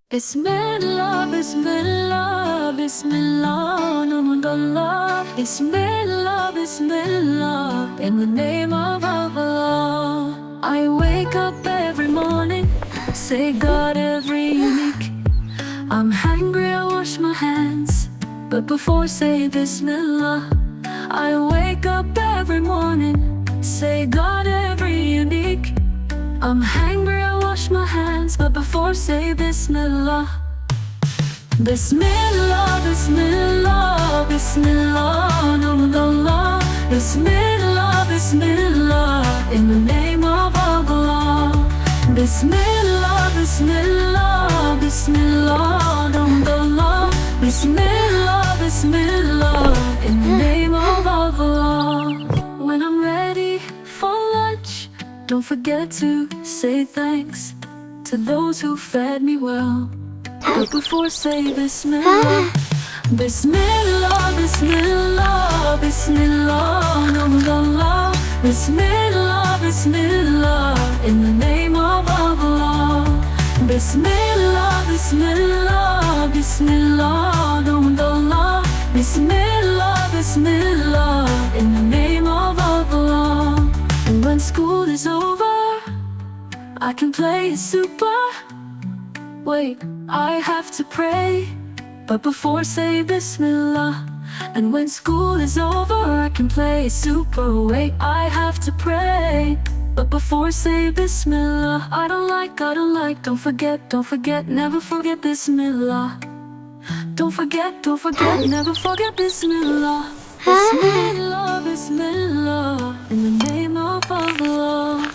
Bismillah, Bismillah, Bismillah, name of Allah. Bismillah, Bismillah, in the name of Allah. I wake up every morning, say God every unique. I'm hungry, I wash my hands, but before say Bismillah. I wake up every morning, say God every unique. I'm hungry, I wash my hands, but before say Bismillah. Bismillah, Bismillah, Bismillah, name of Allah. Bismillah, Bismillah, in the name of Allah. Bismillah, Bismillah, Bismillah, name of Allah. Bismillah, Bismillah, in the name of Allah. When I'm ready for lunch, don't forget to say thanks to those who fed me well. But before say Bismillah. Bismillah, Bismillah, Bismillah, name of Allah. Bismillah, Bismillah, in the name of Allah. Bismillah, Bismillah, Bismillah, name of Allah. Bismillah, Bismillah, in the name of Allah. And when school is over, I can play super. Wait, I have to pray, but before say Bismillah. And when school is over, I can play super. Wait, I have to pray, but before say Bismillah. I don't like, don't forget, never forget Bismillah. Don't forget, never forget Bismillah. Bismillah, Bismillah, in the name of Allah.